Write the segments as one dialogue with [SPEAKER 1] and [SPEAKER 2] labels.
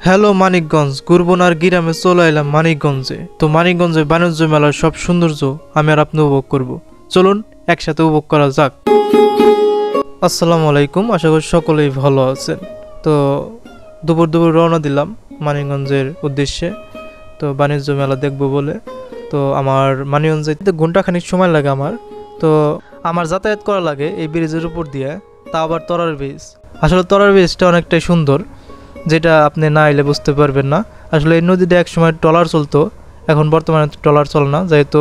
[SPEAKER 1] Hello Manikganj, গুরবনার গ্রামে চলে এলাম মানিকগঞ্জে। তো মানিকগঞ্জে বাণিজ্য মেলার সব সৌন্দর্য আমি আর আপনি উপভোগ করব। চলুন একসাথে উপভোগ করা যাক। আসসালামু আলাইকুম, আশা করি সকলেই ভালো আছেন। তো দুপুর দুপুর রওনা দিলাম মানিকগঞ্জের উদ্দেশ্যে, তো বাণিজ্য মেলা দেখব বলে। তো আমার মানিকগঞ্জ যেতে ঘন্টাখানিক সময় লাগে আমার। তো আমার যাতায়াত করা লাগে এই ব্রিজের উপর দিয়ে, তা আবার তরার ব্রিজ। আসলে তরার ব্রিজটা অনেকটাই সুন্দর, যেটা আপনি না এলে বুঝতে পারবেন না। আসলে এই নদীটা একসময় ট্রলার চলতো, এখন বর্তমানে ট্রলার চলে না, যেহেতু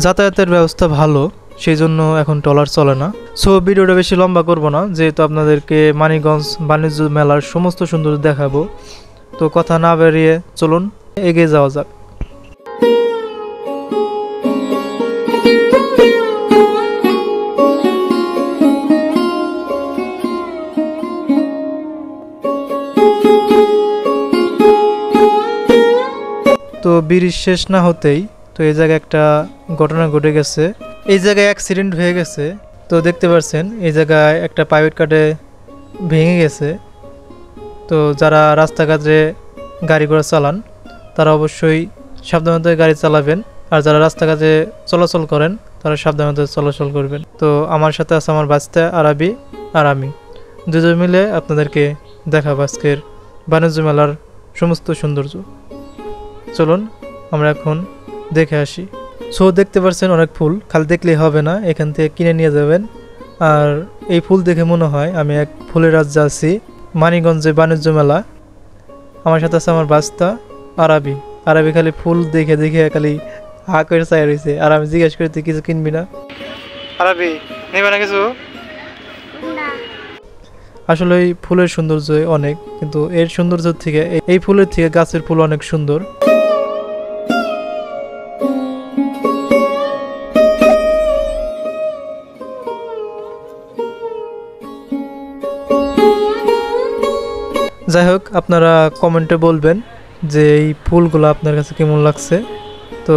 [SPEAKER 1] যাতায়াতের ব্যবস্থা ভালো সেই জন্য এখন ট্রলার চলে না। সো ভিডিওটা বেশি লম্বা করব না, যেহেতু আপনাদেরকে মানিকগঞ্জ বাণিজ্য মেলার সমস্ত সৌন্দর্য দেখাবো। তো কথা না বেরিয়ে চলুন এগিয়ে যাওয়া যাক। তো ব্রিজ শেষ না হতেই তো এই জায়গায় একটা ঘটনা ঘটে গেছে। এই জায়গায় অ্যাক্সিডেন্ট হয়ে গেছে। তো দেখতে পাচ্ছেন এই জায়গায় একটা প্রাইভেট কারে ভেঙে গেছে। তো যারা রাস্তাঘাটে গাড়ি ঘোড়া চালান তারা অবশ্যই সাবধানতা গাড়ি চালাবেন, আর যারা রাস্তাঘাটে চলাচল করেন তারা সাবধানতা চলাচল করবেন। তো আমার সাথে আছে আমার বাচ্চা আরাবি আর আমি, দুজন মিলে আপনাদেরকে দেখাবো আজকের বাণিজ্য মেলার সমস্ত সৌন্দর্য। চলুন আমরা এখন দেখে আসি। সো দেখতে পাচ্ছেন অনেক ফুল, খালি দেখলেই হবে না, এখান থেকে কিনে নিয়ে যাবেন। আর এই ফুল দেখে মনে হয় আমি এক ফুলের রাজ্যে আছি, মানিকগঞ্জে বাণিজ্য মেলা। আমার সাথে আছে আমার বাস্তা আরাবি। আরাবি খালি ফুল দেখে দেখে খালি হা করে চাই রয়েছে, আর আমি জিজ্ঞেস করি তুই কিছু কিনবি না? আরাবি নেবে না কিছু? আসলে এই ফুলের সৌন্দর্য অনেক, কিন্তু এর সৌন্দর্য থেকে এই ফুলের থেকে গাছের ফুল অনেক সুন্দর। যাই হোক, আপনারা কমেন্টে বলবেন যে এই ফুলগুলো আপনার কাছে কেমন লাগছে। তো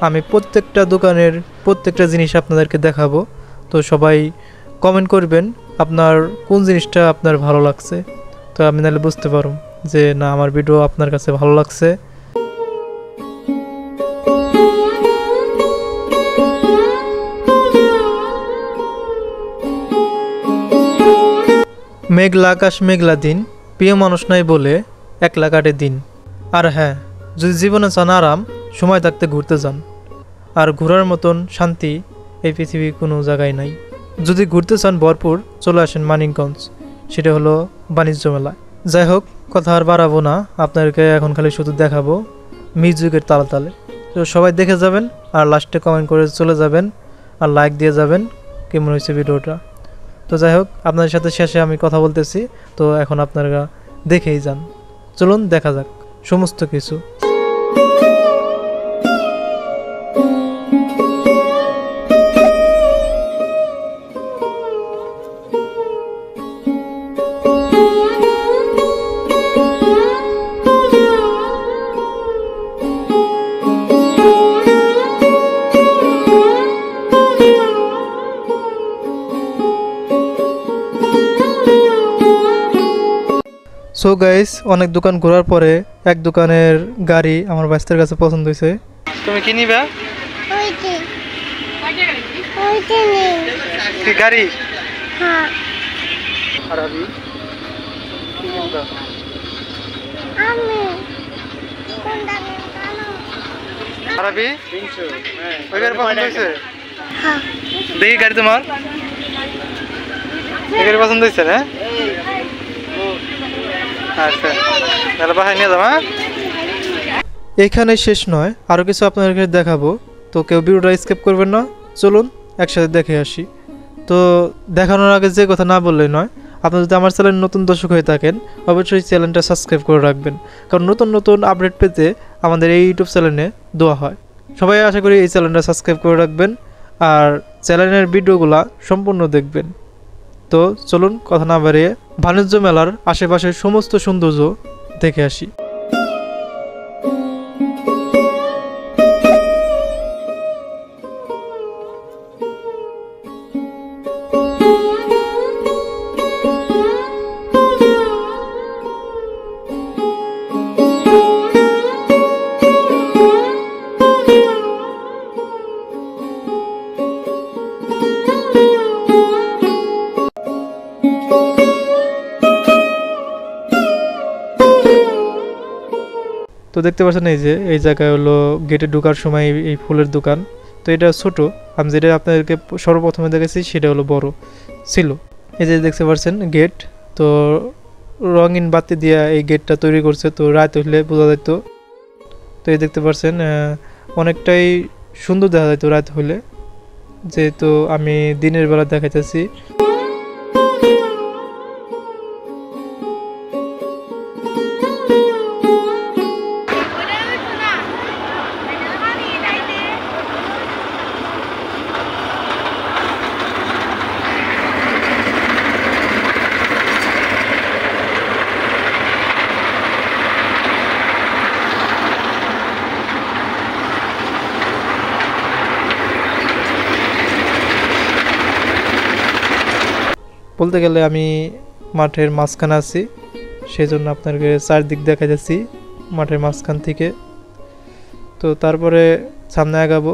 [SPEAKER 1] আমি প্রত্যেকটা দোকানের প্রত্যেকটা জিনিস আপনাদেরকে দেখাবো। তো সবাই কমেন্ট করবেন আপনার কোন জিনিসটা আপনার ভালো লাগছে, তো আমি নাহলে বুঝতে পারব যে না আমার ভিডিও আপনার কাছে ভালো লাগছে। মেঘলা আকাশ মেঘলা দিন, প্রিয় মানুষ নাই বলে একলা কাটে দিন। আর হ্যাঁ, যদি জীবনে চান আরাম, সময় থাকতে ঘুরতে যান। আর ঘোরার মতন শান্তি এই পৃথিবীর কোনো জায়গায় নাই। যদি ঘুরতে চান ভরপুর, চলে আসেন মানিকগঞ্জ, সেটা হলো বাণিজ্য মেলা। যাই হোক, কথা আর বাড়াবো না, আপনাদেরকে এখন খালি শুধু দেখাবো মিউজিকের তালে তালে। তো সবাই দেখে যাবেন আর লাস্টে কমেন্ট করে চলে যাবেন আর লাইক দিয়ে যাবেন কেমন হয়েছে ভিডিওটা। তো যাই হোক, আপনাদের সাথে শেষে আমি কথা বলতেছি, তো এখন আপনারা দেখেই যান। চলুন দেখা যাক সমস্ত কিছু। সো গাইস, অনেক দোকান ঘোরার পরে এক দোকানের গাড়ি আমার বাচ্চার কাছে পছন্দ হয়েছে। তুমি কি নিবা? গাড়ি আরাবি ওই গাড়ি পছন্দ হয়েছে? দেখি গাড়ি তোমার গাড়ি পছন্দ হয়েছে না? আচ্ছা, তাহলে বাসায় নিয়ে যাবো। এখানে শেষ নয়, আরও কিছু আপনাদেরকে দেখাবো। তো কেউ ভিডিওটা স্কিপ করবেন না, চলুন একসাথে দেখে আসি। তো দেখানোর আগে যে কথা না বললেই নয়, আপনি যদি আমার চ্যানেল নতুন দর্শক হয়ে থাকেন অবশ্যই চ্যানেলটা সাবস্ক্রাইব করে রাখবেন, কারণ নতুন নতুন আপডেট পেতে আমাদের এই ইউটিউব চ্যানেলে দেওয়া হয়। সবাই আশা করি এই চ্যানেলটা সাবস্ক্রাইব করে রাখবেন আর চ্যানেলের ভিডিওগুলো সম্পূর্ণ দেখবেন। তো চলুন কথা না বাড়িয়ে বাণিজ্য মেলার আশেপাশের সমস্ত সৌন্দর্য দেখে আসি। তো দেখতে পাচ্ছেন এই যে এই জায়গায় হলো গেটে ঢোকার সময় এই ফুলের দোকান। তো এটা ছোট, আমি যেটা আপনাদেরকে সর্বপ্রথমে দেখেছি সেটা হলো বড় ছিল। এই যে দেখতে পাচ্ছেন গেট, তো রঙিন বাতি দিয়ে এই গেটটা তৈরি করছে, তো রাত হইলে বোঝা যেত। তো এই দেখতে পাচ্ছেন অনেকটাই সুন্দর দেখা যেত রাত হইলে, যেহেতু আমি দিনের বেলা দেখাইতেছি। বলতে গেলে আমি মাঠের মাঝখানে আছি, সেই জন্য আপনাকে চারদিক দেখা যাচ্ছি মাঠের মাঝখান থেকে। তো তারপরে সামনে আগাবো।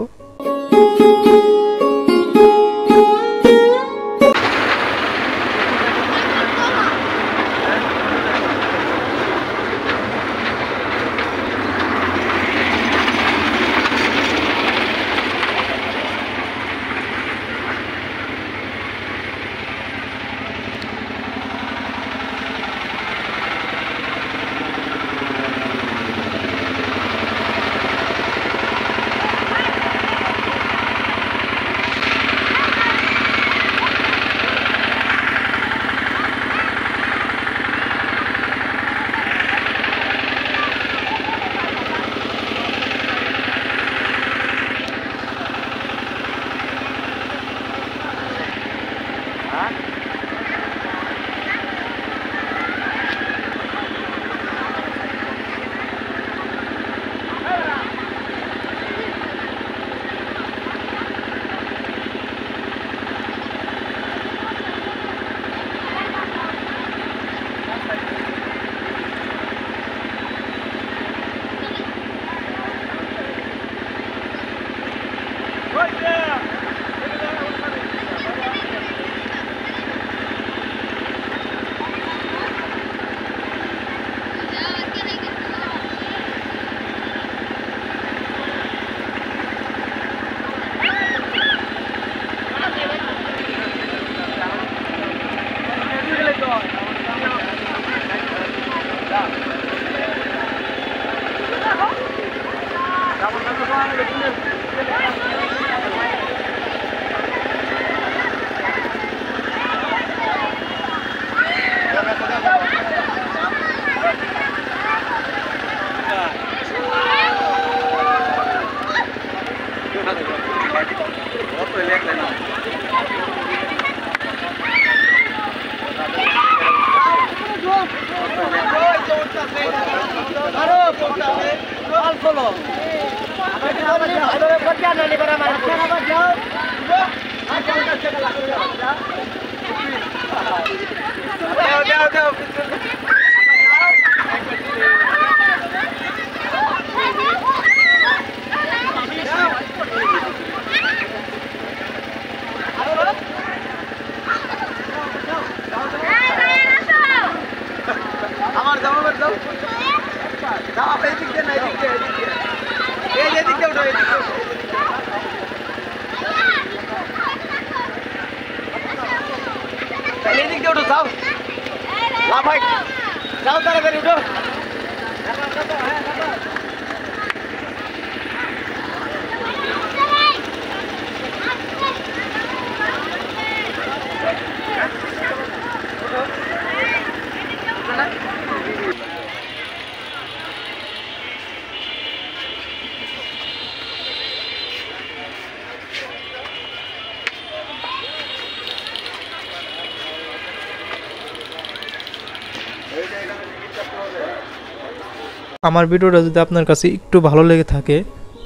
[SPEAKER 1] আমার ভিডিওটা যদি আপনার কাছে একটু ভালো লেগে থাকে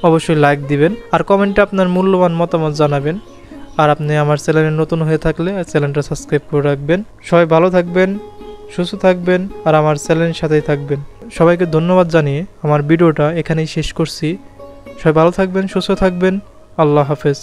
[SPEAKER 1] অবশ্যই লাইক দিবেন, আর কমেন্টে আপনার মূল্যবান মতামত জানাবেন। আর আপনি আমার চ্যানেলে নতুন হয়ে থাকলে চ্যানেলটা সাবস্ক্রাইব করে রাখবেন। সবাই ভালো থাকবেন, সুস্থ থাকবেন, আর আমার চ্যানেলের সাথেই থাকবেন। সবাইকে ধন্যবাদ জানিয়ে আমার ভিডিওটা এখানেই শেষ করছি। সবাই ভালো থাকবেন, সুস্থ থাকবেন। আল্লাহ হাফেজ।